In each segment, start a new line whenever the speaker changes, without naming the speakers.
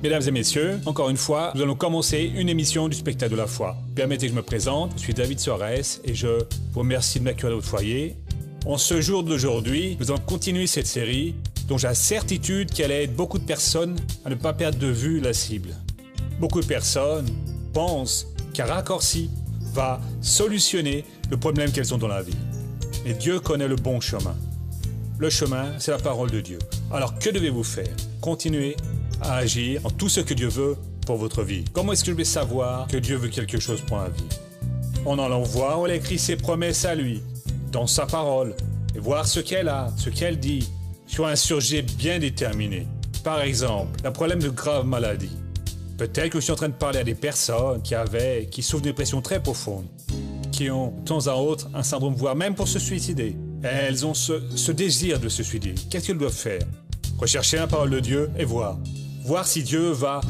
Mesdames et messieurs, encore une fois, nous allons commencer une émission du spectacle de la foi. Permettez que je me présente, je suis David Soares et je vous remercie de m'accueillir dans votre foyer. En ce jour d'aujourd'hui, nous allons continuer cette série dont j'ai la certitude qu'elle aide beaucoup de personnes à ne pas perdre de vue la cible. Beaucoup de personnes pensent qu'un raccourci va solutionner le problème qu'elles ont dans la vie. Mais Dieu connaît le bon chemin. Le chemin, c'est la parole de Dieu. Alors que devez-vous faire? Continuez à agir en tout ce que Dieu veut pour votre vie. Comment est-ce que je vais savoir que Dieu veut quelque chose pour ma vie? En allant voir où il a écrit ses promesses à lui, dans sa parole, et voir ce qu'elle a, ce qu'elle dit, sur un sujet bien déterminé. Par exemple, un problème de grave maladie. Peut-être que je suis en train de parler à des personnes qui souffrent d'une dépression très profonde, qui ont de temps à autre un syndrome, voire même pour se suicider. Elles ont ce désir de se suicider. Qu'est-ce qu'elles doivent faire? Rechercher la parole de Dieu et voir. Voir si Dieu va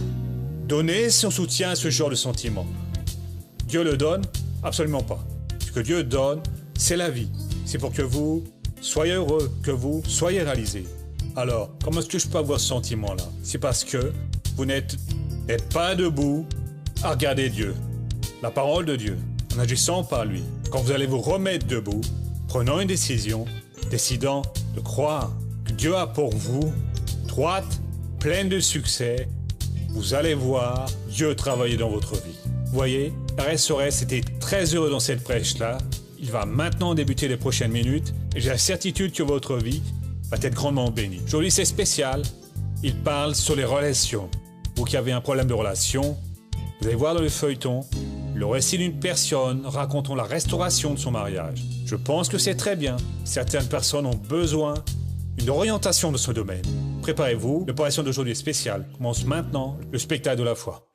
donner son soutien à ce genre de sentiment. Dieu le donne? Absolument pas. Ce que Dieu donne, c'est la vie. C'est pour que vous soyez heureux, que vous soyez réalisés. Alors, comment est-ce que je peux avoir ce sentiment-là? C'est parce que vous n'êtes pas debout à regarder Dieu, la parole de Dieu, en agissant par lui. Quand vous allez vous remettre debout, prenant une décision, décidant de croire que Dieu a pour vous, droite, pleine de succès, vous allez voir Dieu travailler dans votre vie. Vous voyez, RSOS était très heureux dans cette prêche-là. Il va maintenant débuter les prochaines minutes et j'ai la certitude que votre vie va être grandement bénie. Aujourd'hui, c'est spécial. Il parle sur les relations. Vous qui avez un problème de relation, vous allez voir dans le feuilleton le récit d'une personne racontant la restauration de son mariage. Je pense que c'est très bien. Certaines personnes ont besoin d'une orientation de ce domaine. Préparez-vous, l'opération d'aujourd'hui est spéciale. Commence maintenant le spectacle de la foi.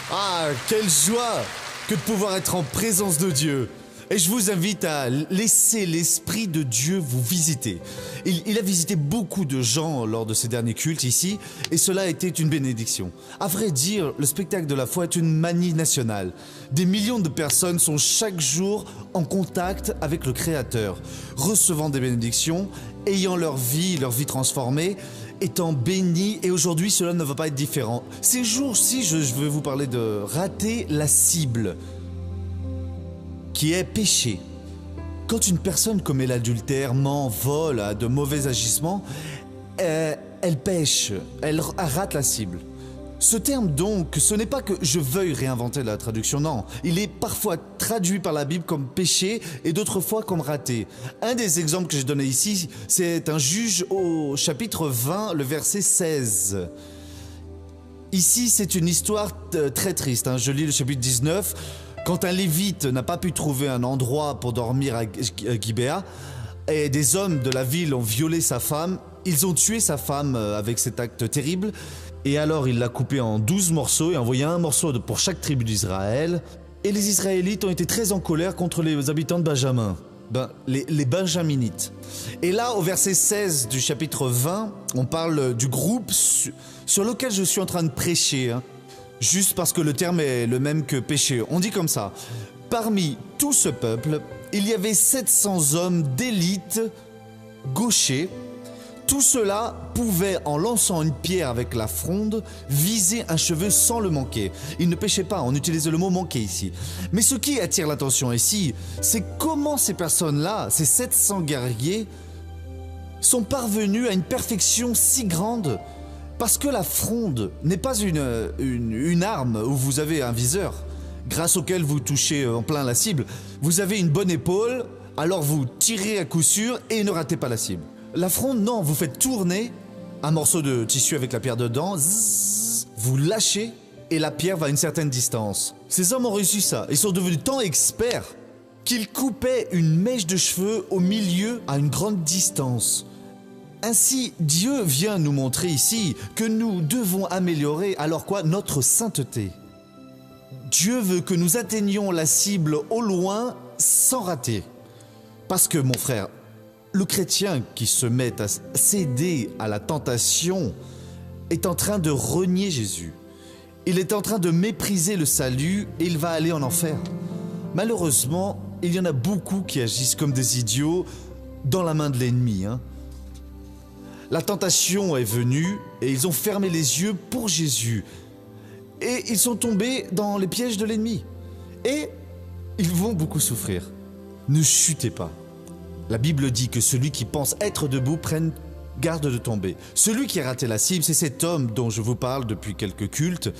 Ah, quelle joie que de pouvoir être en présence de Dieu. Et je vous invite à laisser l'Esprit de Dieu vous visiter. Il a visité beaucoup de gens lors de ces derniers cultes ici, et cela a été une bénédiction. À vrai dire, le spectacle de la foi est une manie nationale. Des millions de personnes sont chaque jour en contact avec le Créateur, recevant des bénédictions, ayant leur vie transformée, étant bénis, et aujourd'hui cela ne va pas être différent. Ces jours-ci, je vais vous parler de rater la cible, qui est péché. Quand une personne commet l'adultère, ment, vole, a de mauvais agissements, elle pêche, elle rate la cible. Ce terme donc, ce n'est pas que je veuille réinventer la traduction, non. Il est parfois traduit par la Bible comme péché et d'autres fois comme raté. Un des exemples que j'ai donné ici, c'est un Juge au chapitre 20, le verset 16. Ici, c'est une histoire très triste. Je lis le chapitre 19. Quand un Lévite n'a pas pu trouver un endroit pour dormir à Gibéa, et des hommes de la ville ont violé sa femme, ils ont tué sa femme avec cet acte terrible, et alors il l'a coupée en 12 morceaux et envoyé un morceau pour chaque tribu d'Israël. Et les Israélites ont été très en colère contre les habitants de Benjamin, les Benjaminites. Et là, au verset 16 du chapitre 20, on parle du groupe sur lequel je suis en train de prêcher, juste parce que le terme est le même que péché. On dit comme ça: parmi tout ce peuple, il y avait 700 hommes d'élite gauchers. Tout cela pouvait, en lançant une pierre avec la fronde, viser un cheveu sans le manquer. Ils ne péchaient pas, on utilisait le mot manquer ici. Mais ce qui attire l'attention ici, c'est comment ces personnes-là, ces 700 guerriers, sont parvenus à une perfection si grande. Parce que la fronde n'est pas une arme où vous avez un viseur, grâce auquel vous touchez en plein la cible. Vous avez une bonne épaule, alors vous tirez à coup sûr et ne ratez pas la cible. La fronde, non, vous faites tourner un morceau de tissu avec la pierre dedans, zzz, vous lâchez et la pierre va à une certaine distance. Ces hommes ont réussi ça, ils sont devenus tant experts qu'ils coupaient une mèche de cheveux au milieu à une grande distance. Ainsi, Dieu vient nous montrer ici que nous devons améliorer, alors quoi, notre sainteté. Dieu veut que nous atteignions la cible au loin sans rater. Parce que, mon frère, le chrétien qui se met à céder à la tentation est en train de renier Jésus. Il est en train de mépriser le salut et il va aller en enfer. Malheureusement, il y en a beaucoup qui agissent comme des idiots dans la main de l'ennemi. La tentation est venue et ils ont fermé les yeux pour Jésus. Et ils sont tombés dans les pièges de l'ennemi. Et ils vont beaucoup souffrir. Ne chutez pas. La Bible dit que celui qui pense être debout prenne garde de tomber. Celui qui a raté la cible, c'est cet homme dont je vous parle depuis quelques cultes.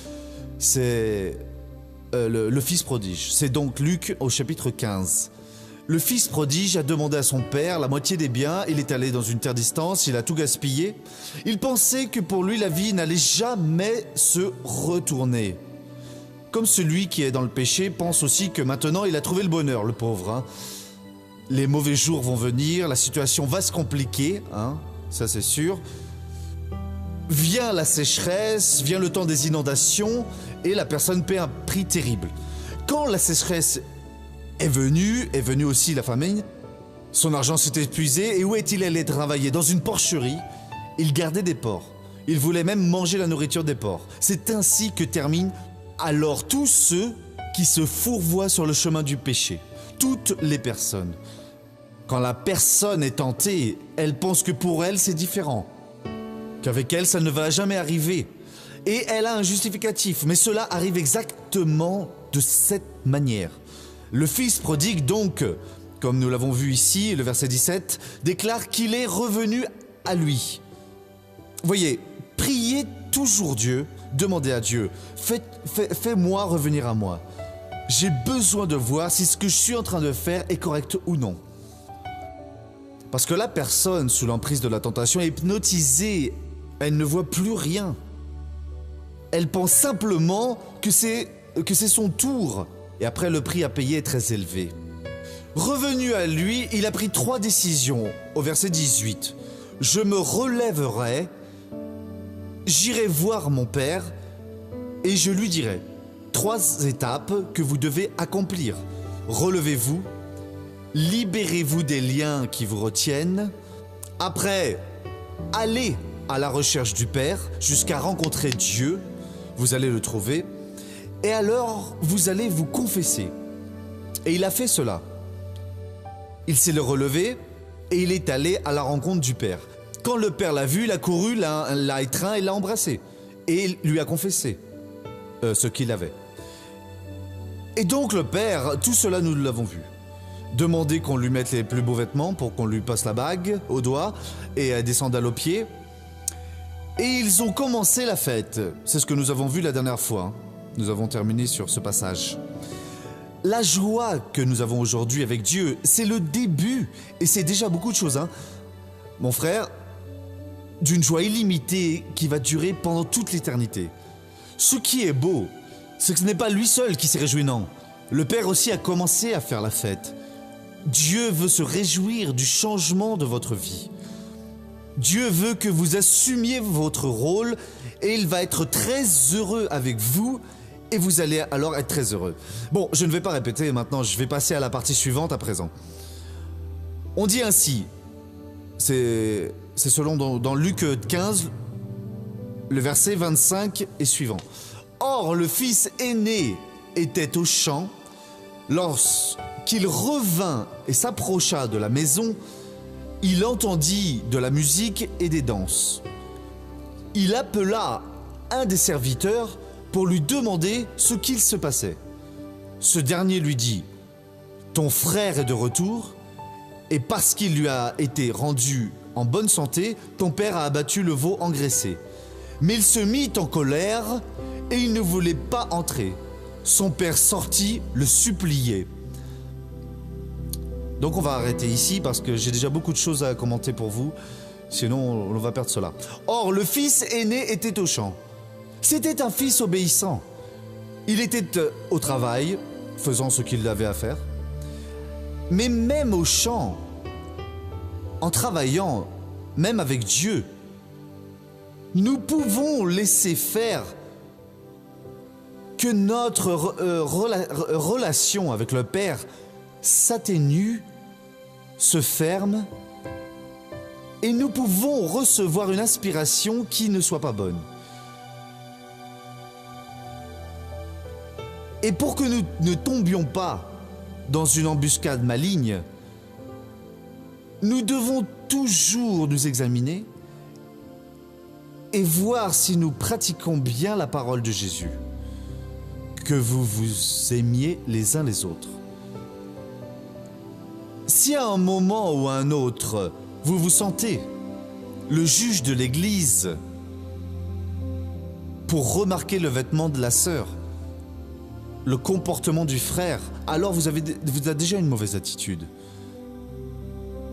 C'est le fils prodige. C'est donc Luc au chapitre 15. Le fils prodige a demandé à son père la moitié des biens. Il est allé dans une terre distance, il a tout gaspillé. Il pensait que pour lui, la vie n'allait jamais se retourner. Comme celui qui est dans le péché pense aussi que maintenant il a trouvé le bonheur, le pauvre. Hein. Les mauvais jours vont venir, la situation va se compliquer, hein, ça c'est sûr. Vient la sécheresse, vient le temps des inondations et la personne paie un prix terrible. Quand la sécheresse est venue aussi la famine, son argent s'est épuisé et où est-il allé travailler? Dans une porcherie, il gardait des porcs. Il voulait même manger la nourriture des porcs. C'est ainsi que terminent alors tous ceux qui se fourvoient sur le chemin du péché. Toutes les personnes. Quand la personne est tentée, elle pense que pour elle c'est différent. Qu'avec elle ça ne va jamais arriver. Et elle a un justificatif, mais cela arrive exactement de cette manière. Le fils prodigue donc, comme nous l'avons vu ici, le verset 17, déclare qu'il est revenu à lui. Voyez, priez toujours Dieu, demandez à Dieu, fais-moi revenir à moi. J'ai besoin de voir si ce que je suis en train de faire est correct ou non. Parce que la personne sous l'emprise de la tentation est hypnotisée, elle ne voit plus rien. Elle pense simplement que c'est son tour. Et après, le prix à payer est très élevé. Revenu à lui, il a pris 3 décisions. Au verset 18. Je me relèverai, j'irai voir mon père et je lui dirai. 3 étapes que vous devez accomplir. Relevez-vous, libérez-vous des liens qui vous retiennent. Après, allez à la recherche du Père jusqu'à rencontrer Dieu. Vous allez le trouver. Et alors, vous allez vous confesser. Et il a fait cela. Il s'est relevé et il est allé à la rencontre du Père. Quand le Père l'a vu, il a couru, l'a étreint et l'a embrassé. Et il lui a confessé ce qu'il avait. Et donc le Père, tout cela nous l'avons vu. Demander qu'on lui mette les plus beaux vêtements pour qu'on lui passe la bague au doigt et des sandales aux pieds. Et ils ont commencé la fête. C'est ce que nous avons vu la dernière fois. Nous avons terminé sur ce passage. La joie que nous avons aujourd'hui avec Dieu, c'est le début. Et c'est déjà beaucoup de choses, hein. Mon frère, d'une joie illimitée qui va durer pendant toute l'éternité. Ce qui est beau, c'est que ce n'est pas lui seul qui s'est réjoui, non. Le Père aussi a commencé à faire la fête. Dieu veut se réjouir du changement de votre vie. Dieu veut que vous assumiez votre rôle et il va être très heureux avec vous et vous allez alors être très heureux. Bon, je ne vais pas répéter maintenant, je vais passer à la partie suivante à présent. On dit ainsi, c'est selon dans Luc 15, le verset 25 et suivant. Or, le fils aîné était au champ. Lorsqu'il revint et s'approcha de la maison, il entendit de la musique et des danses. Il appela un des serviteurs pour lui demander ce qu'il se passait. Ce dernier lui dit « Ton frère est de retour, et parce qu'il lui a été rendu en bonne santé, ton père a abattu le veau engraissé. » Mais il se mit en colère et il ne voulait pas entrer. Son père sortit le supplier. Donc on va arrêter ici parce que j'ai déjà beaucoup de choses à commenter pour vous, sinon on va perdre cela. Or, le fils aîné était au champ. C'était un fils obéissant. Il était au travail, faisant ce qu'il avait à faire. Mais même au champ, en travaillant, même avec Dieu, nous pouvons laisser faire que notre relation avec le Père s'atténue, se ferme, et nous pouvons recevoir une inspiration qui ne soit pas bonne. Et pour que nous ne tombions pas dans une embuscade maligne, nous devons toujours nous examiner et voir si nous pratiquons bien la parole de Jésus. Que vous vous aimiez les uns les autres. Si à un moment ou à un autre, vous vous sentez le juge de l'Église pour remarquer le vêtement de la sœur, le comportement du frère, alors vous avez déjà une mauvaise attitude.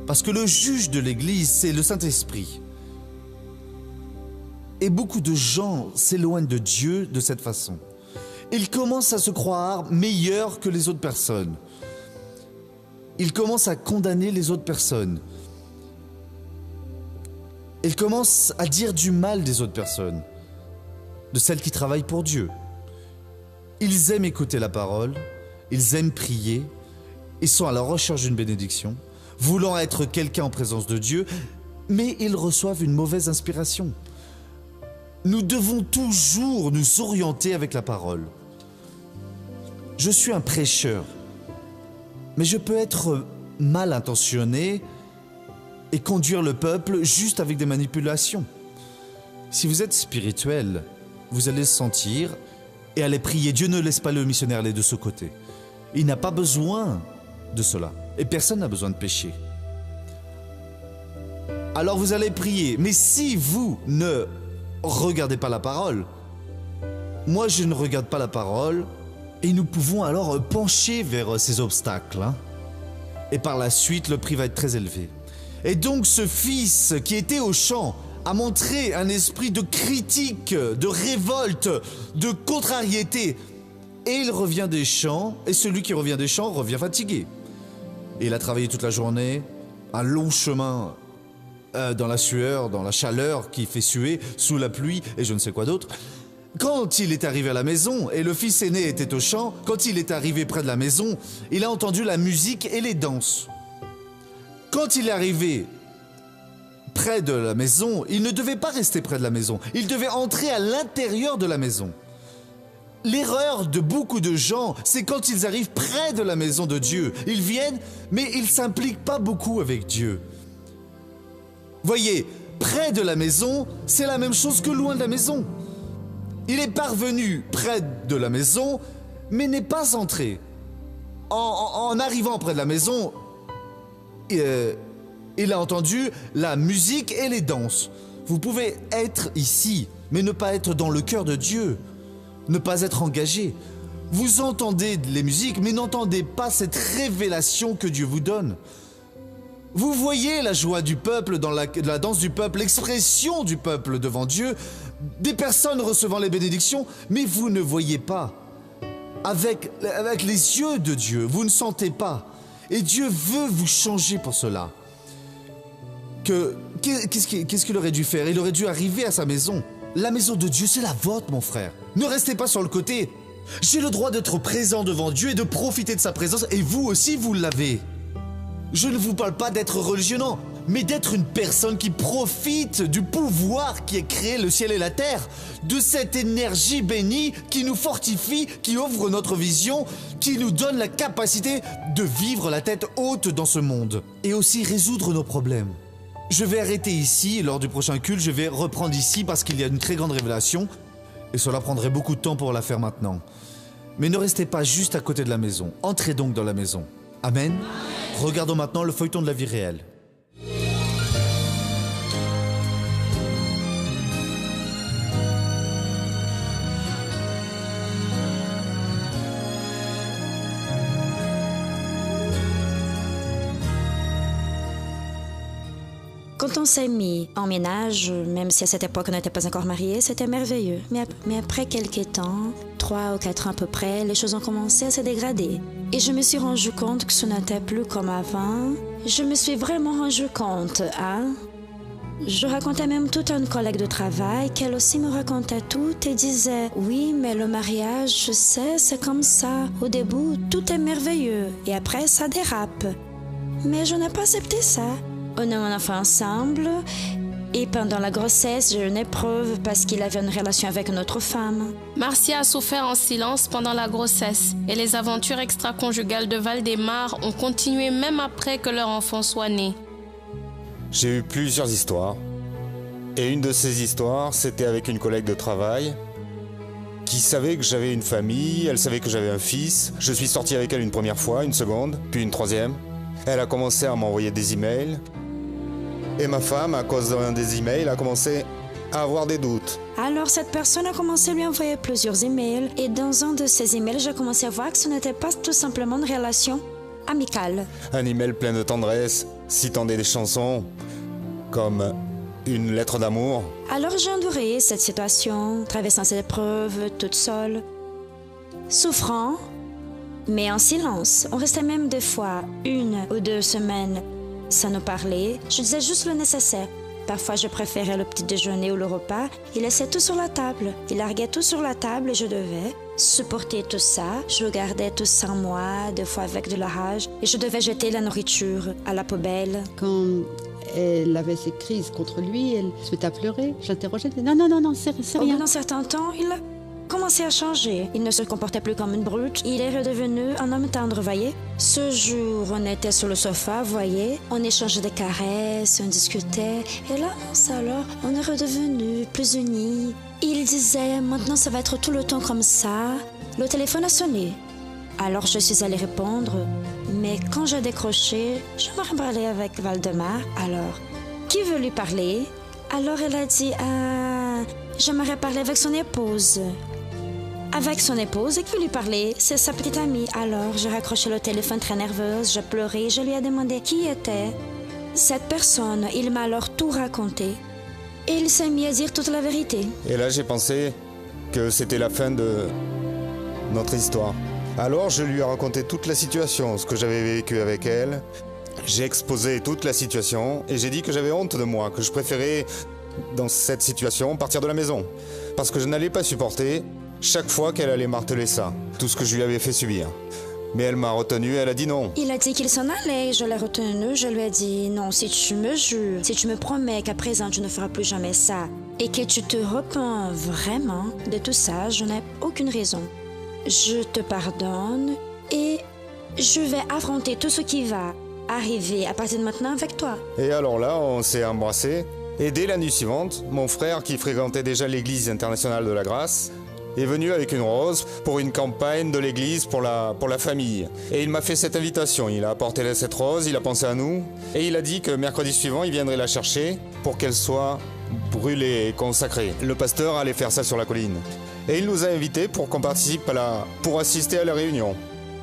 Parce que le juge de l'Église, c'est le Saint-Esprit. Et beaucoup de gens s'éloignent de Dieu de cette façon. Ils commencent à se croire meilleurs que les autres personnes. Ils commencent à condamner les autres personnes. Ils commencent à dire du mal des autres personnes, de celles qui travaillent pour Dieu. Ils aiment écouter la parole, ils aiment prier, ils sont à la recherche d'une bénédiction, voulant être quelqu'un en présence de Dieu, mais ils reçoivent une mauvaise inspiration. Nous devons toujours nous orienter avec la parole. Je suis un prêcheur, mais je peux être mal intentionné et conduire le peuple juste avec des manipulations. Si vous êtes spirituel, vous allez le sentir et aller prier. Dieu ne laisse pas le missionnaire aller de ce côté. Il n'a pas besoin de cela. Et personne n'a besoin de pécher. Alors vous allez prier. Mais si vous ne regardez pas la parole, moi je ne regarde pas la parole, et nous pouvons alors pencher vers ces obstacles. Et par la suite, le prix va être très élevé. Et donc ce fils qui était au champ a montré un esprit de critique, de révolte, de contrariété. Et il revient des champs, et celui qui revient des champs revient fatigué. Et il a travaillé toute la journée, un long chemin dans la sueur, dans la chaleur qui fait suer, sous la pluie et je ne sais quoi d'autre. Quand il est arrivé à la maison, et le fils aîné était au champ, quand il est arrivé près de la maison, il a entendu la musique et les danses. Quand il est arrivé près de la maison, il ne devait pas rester près de la maison, il devait entrer à l'intérieur de la maison. L'erreur de beaucoup de gens, c'est quand ils arrivent près de la maison de Dieu. Ils viennent, mais ils ne s'impliquent pas beaucoup avec Dieu. Voyez, près de la maison, c'est la même chose que loin de la maison. Il est parvenu près de la maison, mais n'est pas entré. En arrivant près de la maison, il a entendu la musique et les danses. Vous pouvez être ici, mais ne pas être dans le cœur de Dieu, ne pas être engagé. Vous entendez les musiques, mais n'entendez pas cette révélation que Dieu vous donne. Vous voyez la joie du peuple dans la danse du peuple, l'expression du peuple devant Dieu, des personnes recevant les bénédictions, mais vous ne voyez pas. Avec les yeux de Dieu, vous ne sentez pas. Et Dieu veut vous changer pour cela. Qu'est-ce qu'il aurait dû faire? Il aurait dû arriver à sa maison. La maison de Dieu, c'est la vôtre, mon frère. Ne restez pas sur le côté. J'ai le droit d'être présent devant Dieu et de profiter de sa présence, et vous aussi, vous l'avez. Je ne vous parle pas d'être religieux, non, mais d'être une personne qui profite du pouvoir qui a créé le ciel et la terre, de cette énergie bénie qui nous fortifie, qui ouvre notre vision, qui nous donne la capacité de vivre la tête haute dans ce monde, et aussi résoudre nos problèmes. Je vais arrêter ici, lors du prochain culte, je vais reprendre ici parce qu'il y a une très grande révélation, et cela prendrait beaucoup de temps pour la faire maintenant. Mais ne restez pas juste à côté de la maison, entrez donc dans la maison. Amen. Regardons maintenant le feuilleton de la vie réelle.
Quand on s'est mis en ménage, même si à cette époque on n'était pas encore mariés, c'était merveilleux. Mais après quelques temps, 3 ou 4 ans à peu près, les choses ont commencé à se dégrader. Et je me suis rendu compte que ce n'était plus comme avant. Je me suis vraiment rendu compte, hein? Je racontais même tout à une collègue de travail qu'elle aussi me racontait tout et disait « Oui, mais le mariage, je sais, c'est comme ça. Au début, tout est merveilleux et après, ça dérape. » Mais je n'ai pas accepté ça. On a un enfant ensemble et pendant la grossesse, j'ai eu une épreuve parce qu'il avait une relation avec une autre femme.
Marcia a souffert en silence pendant la grossesse et les aventures extra-conjugales de Valdemar ont continué même après que leur enfant soit né.
J'ai eu plusieurs histoires Et une de ces histoires, c'était avec une collègue de travail qui savait que j'avais une famille, elle savait que j'avais un fils. Je suis sorti avec elle une première fois, une seconde, puis une troisième. Elle a commencé à m'envoyer des emails. Et ma femme, à cause d'un des emails, a commencé à avoir des doutes.
Alors cette personne a commencé à lui envoyer plusieurs emails et dans un de ces emails, j'ai commencé à voir que ce n'était pas tout simplement une relation amicale.
Un email plein de tendresse, citant des chansons comme une lettre d'amour.
Alors j'ai enduré cette situation, traversant cette épreuve toute seule, souffrant, mais en silence. On restait même des fois 1 ou 2 semaines sans nous parler. Je disais juste le nécessaire. Parfois, je préférais le petit déjeuner ou le repas. Il laissait tout sur la table. Il larguait tout sur la table et je devais supporter tout ça. Je gardais tout ça en moi, des fois avec de la rage. Et je devais jeter la nourriture à la poubelle.
Quand elle avait ses crises contre lui, elle se mettait à pleurer. J'interrogeais, non, c'est
Au
rien.
bout d'un certain temps, il a commencé à changer. Il ne se comportait plus comme une brute. Il est redevenu un homme tendre, voyez. Ce jour, on était sur le sofa, voyez. On échangeait des caresses, on discutait. Et là, alors, on est redevenus plus unis. Il disait, maintenant ça va être tout le temps comme ça. Le téléphone a sonné. Alors je suis allée répondre. Mais quand j'ai décroché, j'aimerais parler avec Valdemar. Alors, qui veut lui parler? Alors elle a dit, j'aimerais parler avec son épouse. Avec son épouse, et qui veut lui parler? C'est sa petite amie. Alors, j'ai raccroché le téléphone très nerveuse, j'ai pleuré, je lui ai demandé qui était cette personne. Il m'a alors tout raconté. Et il s'est mis à dire toute la vérité.
Et là, j'ai pensé que c'était la fin de notre histoire. Alors, je lui ai raconté toute la situation, ce que j'avais vécu avec elle. J'ai exposé toute la situation et j'ai dit que j'avais honte de moi, que je préférais, dans cette situation, partir de la maison. Parce que je n'allais pas supporter chaque fois qu'elle allait marteler ça, tout ce que je lui avais fait subir. Mais elle m'a retenu, elle a dit non.
Il a dit qu'il s'en allait, je l'ai retenu, je lui ai dit non, si tu me jures, si tu me promets qu'à présent tu ne feras plus jamais ça et que tu te repens vraiment de tout ça, je n'ai aucune raison. Je te pardonne et je vais affronter tout ce qui va arriver à partir de maintenant avec toi.
Et alors là, on s'est embrassés. Et dès la nuit suivante, mon frère, qui fréquentait déjà l'église internationale de la grâce, est venu avec une rose pour une campagne de l'église pour la famille. Et il m'a fait cette invitation. Il a apporté cette rose, il a pensé à nous. Et il a dit que mercredi suivant, il viendrait la chercher pour qu'elle soit brûlée et consacrée. Le pasteur allait faire ça sur la colline. Et il nous a invités pour qu'on participe pour assister à la réunion.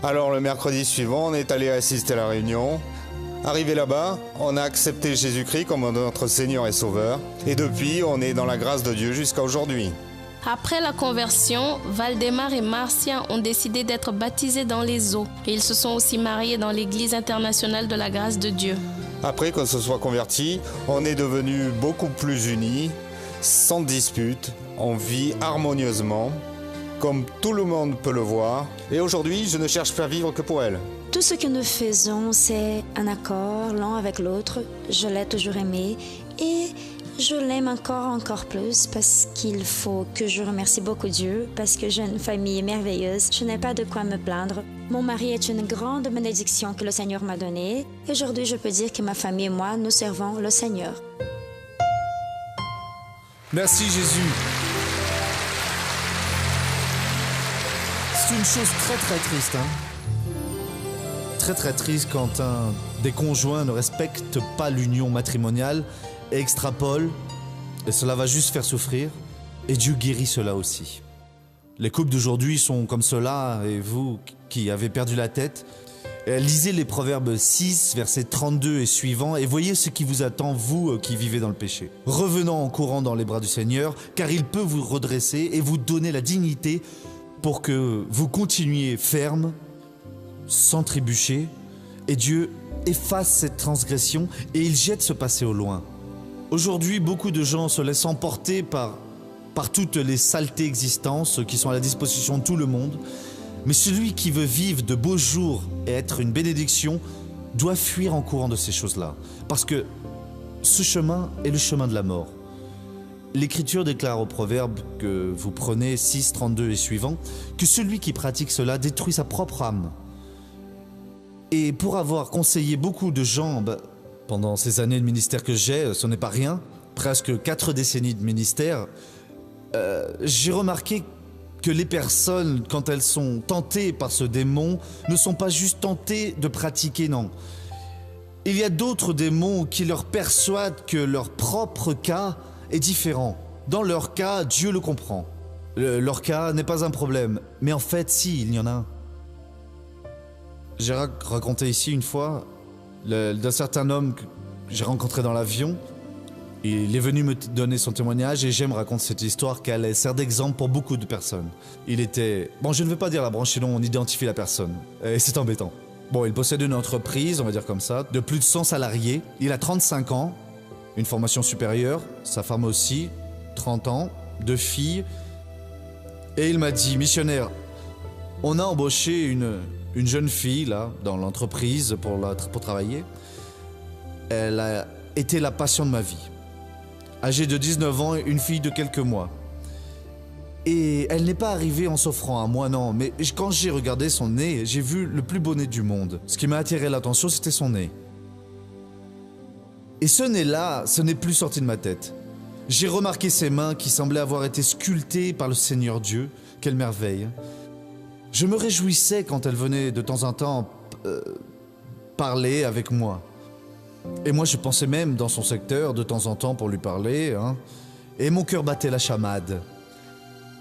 Alors le mercredi suivant, on est allé assister à la réunion. Arrivé là-bas, on a accepté Jésus-Christ comme notre Seigneur et Sauveur. Et depuis, on est dans la grâce de Dieu jusqu'à aujourd'hui.
Après la conversion, Valdemar et Marcia ont décidé d'être baptisés dans les eaux et ils se sont aussi mariés dans l'église internationale de la grâce de Dieu.
Après qu'on se soit convertis, on est devenus beaucoup plus unis, sans dispute, on vit harmonieusement, comme tout le monde peut le voir. Et aujourd'hui, je ne cherche pas à vivre que pour elle.
Tout ce que nous faisons, c'est un accord l'un avec l'autre. Je l'ai toujours aimé et je l'aime encore plus parce qu'il faut que je remercie beaucoup Dieu parce que j'ai une famille merveilleuse. Je n'ai pas de quoi me plaindre. Mon mari est une grande bénédiction que le Seigneur m'a donnée. Aujourd'hui, je peux dire que ma famille et moi, nous servons le Seigneur.
Merci Jésus. C'est une chose très triste, Très triste quand un des conjoints ne respecte pas l'union matrimoniale et extrapole, et cela va juste faire souffrir, et Dieu guérit cela aussi. Les couples d'aujourd'hui sont comme cela, et vous qui avez perdu la tête, lisez les Proverbes 6, versets 32 et suivants, et voyez ce qui vous attend, vous qui vivez dans le péché. Revenant en courant dans les bras du Seigneur, car il peut vous redresser et vous donner la dignité pour que vous continuiez ferme, sans trébucher, et Dieu efface cette transgression et il jette ce passé au loin. Aujourd'hui, beaucoup de gens se laissent emporter par toutes les saletés existences qui sont à la disposition de tout le monde, mais celui qui veut vivre de beaux jours et être une bénédiction doit fuir en courant de ces choses-là, parce que ce chemin est le chemin de la mort. L'Écriture déclare au Proverbe que vous prenez 6, 32 et suivants, que celui qui pratique cela détruit sa propre âme. Et pour avoir conseillé beaucoup de gens, pendant ces années de ministère que j'ai, ce n'est pas rien, presque 4 décennies de ministère, j'ai remarqué que les personnes, quand elles sont tentées par ce démon, ne sont pas juste tentées de pratiquer, non. Il y a d'autres démons qui leur persuadent que leur propre cas est différent. Dans leur cas, Dieu le comprend. Leur cas n'est pas un problème. Mais en fait, si, il y en a un. J'ai raconté ici une fois d'un certain homme que j'ai rencontré dans l'avion. Il est venu me donner son témoignage et j'aime raconter cette histoire car elle sert d'exemple pour beaucoup de personnes. Il était... Bon, je ne vais pas dire la branche, sinon on identifie la personne. Et c'est embêtant. Bon, il possède une entreprise, on va dire comme ça, de plus de 100 salariés. Il a 35 ans, une formation supérieure, sa femme aussi, 30 ans, 2 filles. Et il m'a dit, missionnaire, on a embauché une jeune fille, là, dans l'entreprise pour travailler. Elle a été la passion de ma vie. Âgée de 19 ans, une fille de quelques mois. Et elle n'est pas arrivée en s'offrant à moi, non. Mais quand j'ai regardé son nez, j'ai vu le plus beau nez du monde. Ce qui m'a attiré l'attention, c'était son nez. Et ce nez-là, ce n'est plus sorti de ma tête. J'ai remarqué ses mains qui semblaient avoir été sculptées par le Seigneur Dieu. Quelle merveille. Je me réjouissais quand elle venait de temps en temps parler avec moi. Et moi, je pensais même dans son secteur de temps en temps pour lui parler. Hein. Et mon cœur battait la chamade.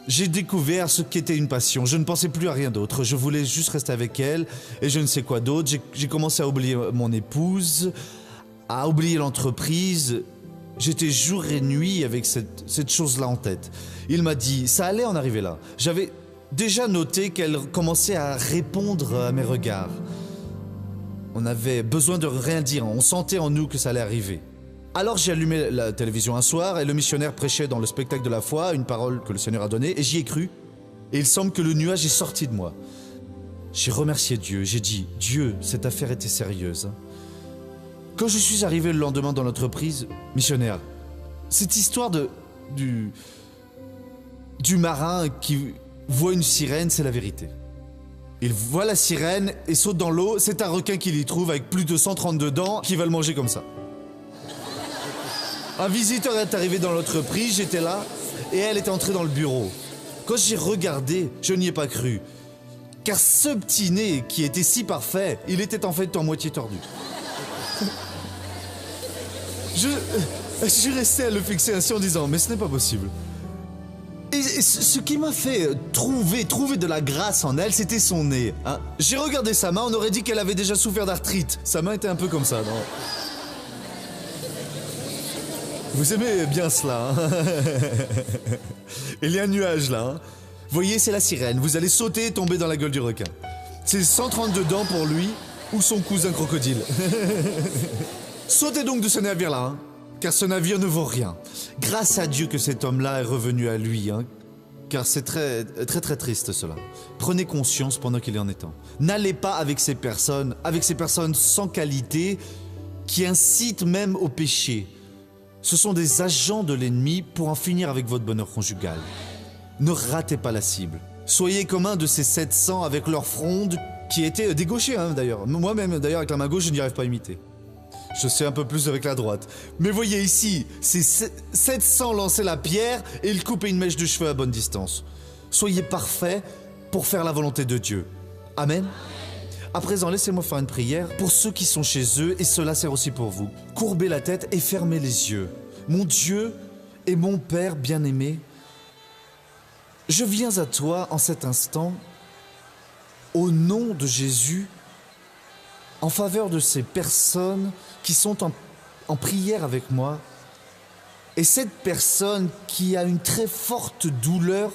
J'ai découvert ce qu'était une passion. Je ne pensais plus à rien d'autre. Je voulais juste rester avec elle et je ne sais quoi d'autre. J'ai commencé à oublier mon épouse, à oublier l'entreprise. J'étais jour et nuit avec cette chose-là en tête. Il m'a dit, ça allait en arriver là. J'avais déjà noté qu'elle commençait à répondre à mes regards. On avait besoin de rien dire. On sentait en nous que ça allait arriver. Alors j'ai allumé la télévision un soir et le missionnaire prêchait dans le spectacle de la foi une parole que le Seigneur a donnée et j'y ai cru. Et il semble que le nuage est sorti de moi. J'ai remercié Dieu, j'ai dit, Dieu, cette affaire était sérieuse. Quand je suis arrivé le lendemain dans l'entreprise, missionnaire, cette histoire du marin qui voit une sirène, c'est la vérité. Il voit la sirène et saute dans l'eau, c'est un requin qu'il y trouve avec plus de 132 dents qui va le manger comme ça. Un visiteur est arrivé dans l'entreprise, j'étais là, et elle était entrée dans le bureau. Quand j'ai regardé, je n'y ai pas cru. Car ce petit nez qui était si parfait, il était en fait en moitié tordu. Je restais à le fixer ainsi en disant, mais ce n'est pas possible. Et ce qui m'a fait trouver de la grâce en elle, c'était son nez. Hein. J'ai regardé sa main, on aurait dit qu'elle avait déjà souffert d'arthrite. Sa main était un peu comme ça, non ? Vous aimez bien cela, hein. Il y a un nuage là. Hein. Voyez, c'est la sirène. Vous allez sauter et tomber dans la gueule du requin. C'est 132 dents pour lui ou son cousin crocodile. Sautez donc de ce navire-là, hein, car ce navire ne vaut rien. Grâce à Dieu que cet homme-là est revenu à lui, hein, car c'est très, très, très triste cela. Prenez conscience pendant qu'il en est temps. N'allez pas avec ces personnes sans qualité qui incitent même au péché. Ce sont des agents de l'ennemi pour en finir avec votre bonheur conjugal. Ne ratez pas la cible. Soyez comme un de ces 700 avec leur fronde qui était des gauchers hein, d'ailleurs. Moi-même d'ailleurs avec la main gauche je n'y arrive pas à imiter. Je sais un peu plus avec la droite. Mais voyez ici, ces 700 lançaient la pierre et ils coupaient une mèche de cheveux à bonne distance. Soyez parfaits pour faire la volonté de Dieu. Amen. À présent, laissez-moi faire une prière pour ceux qui sont chez eux et cela sert aussi pour vous. Courbez la tête et fermez les yeux. Mon Dieu et mon Père bien-aimé, je viens à toi en cet instant, au nom de Jésus, en faveur de ces personnes qui sont en prière avec moi et cette personne qui a une très forte douleur,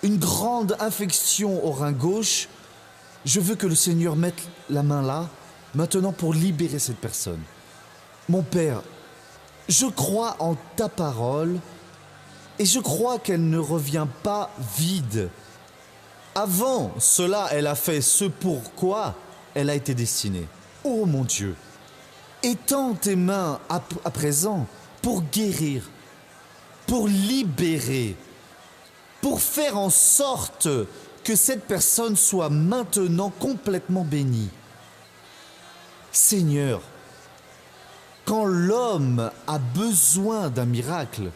une grande infection au rein gauche. Je veux que le Seigneur mette la main là, maintenant pour libérer cette personne. Mon Père, je crois en ta parole et je crois qu'elle ne revient pas vide. Avant cela, elle a fait ce pourquoi elle a été destinée. Oh mon Dieu, étends tes mains à présent pour guérir, pour libérer, pour faire en sorte que cette personne soit maintenant complètement bénie. Seigneur, quand l'homme a besoin d'un miracle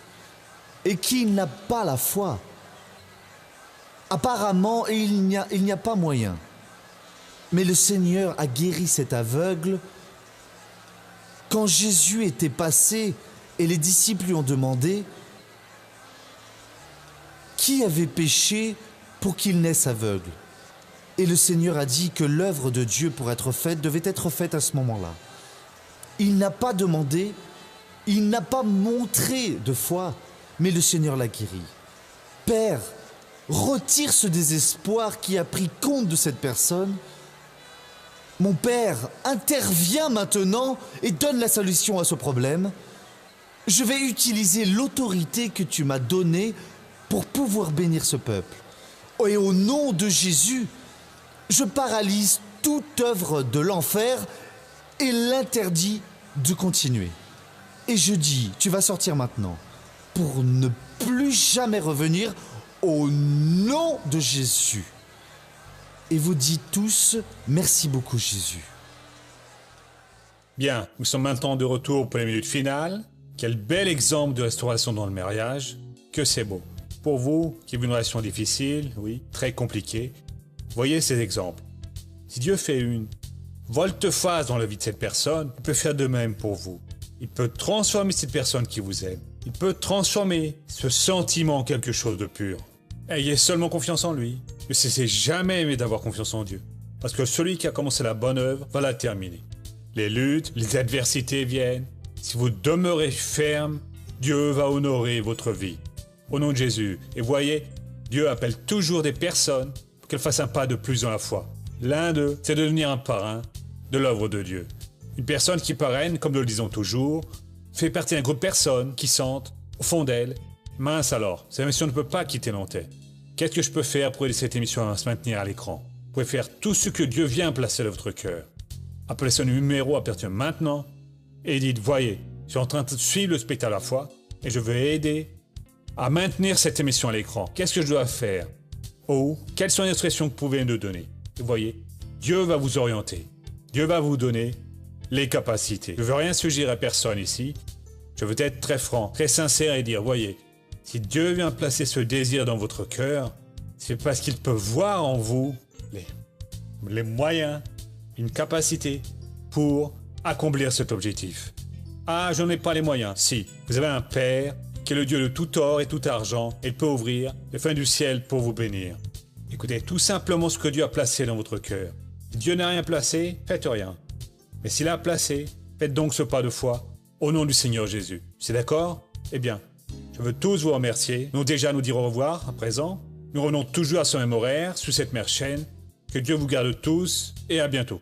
et qu'il n'a pas la foi, apparemment, il n'y a pas moyen. Mais le Seigneur a guéri cet aveugle. Quand Jésus était passé et les disciples lui ont demandé qui avait péché pour qu'il naisse aveugle. Et le Seigneur a dit que l'œuvre de Dieu pour être faite devait être faite à ce moment-là. Il n'a pas demandé, il n'a pas montré de foi, mais le Seigneur l'a guéri. Père, retire ce désespoir qui a pris compte de cette personne. Mon Père, interviens maintenant et donne la solution à ce problème. Je vais utiliser l'autorité que tu m'as donnée pour pouvoir bénir ce peuple. Et au nom de Jésus, je paralyse toute œuvre de l'enfer et l'interdis de continuer. Et je dis, tu vas sortir maintenant pour ne plus jamais revenir au nom de Jésus. Et vous dites tous, merci beaucoup Jésus.
Bien, nous sommes maintenant de retour pour les minutes finales. Quel bel exemple de restauration dans le mariage. Que c'est beau. Pour vous, qui avez une relation difficile, oui, très compliquée, voyez ces exemples. Si Dieu fait une volte-face dans la vie de cette personne, il peut faire de même pour vous. Il peut transformer cette personne qui vous aime. Il peut transformer ce sentiment en quelque chose de pur. Ayez seulement confiance en lui. Ne cessez jamais aimer d'avoir confiance en Dieu. Parce que celui qui a commencé la bonne œuvre va la terminer. Les luttes, les adversités viennent. Si vous demeurez ferme, Dieu va honorer votre vie. Au nom de Jésus. Et voyez, Dieu appelle toujours des personnes pour qu'elles fassent un pas de plus dans la foi. L'un d'eux, c'est de devenir un parrain de l'œuvre de Dieu. Une personne qui parraine, comme nous le disons toujours, fait partie d'un groupe de personnes qui sentent, au fond d'elles, mince alors, cette émission ne peut pas quitter l'antenne. Qu'est-ce que je peux faire pour aider cette émission à se maintenir à l'écran? Vous pouvez faire tout ce que Dieu vient placer dans votre cœur. Appelez ce numéro à partir de maintenant et dites, voyez, je suis en train de suivre le spectacle à la foi et je veux aider à maintenir cette émission à l'écran. Qu'est-ce que je dois faire? Ou quelles sont les instructions que vous pouvez nous donner? Vous voyez, Dieu va vous orienter. Dieu va vous donner les capacités. Je ne veux rien suggérer à personne ici. Je veux être très franc, très sincère et dire, voyez, si Dieu vient placer ce désir dans votre cœur, c'est parce qu'il peut voir en vous les moyens, une capacité pour accomplir cet objectif. Ah, je n'en ai pas les moyens. Si, vous avez un Père qui est le Dieu de tout or et tout argent, et il peut ouvrir les fenêtres du ciel pour vous bénir. Écoutez tout simplement ce que Dieu a placé dans votre cœur. Si Dieu n'a rien placé, faites rien. Mais s'il a placé, faites donc ce pas de foi au nom du Seigneur Jésus. C'est d'accord? Eh bien, je veux tous vous remercier. Nous déjà nous dire au revoir à présent. Nous revenons toujours à ce même horaire, sous cette même chaîne. Que Dieu vous garde tous et à bientôt.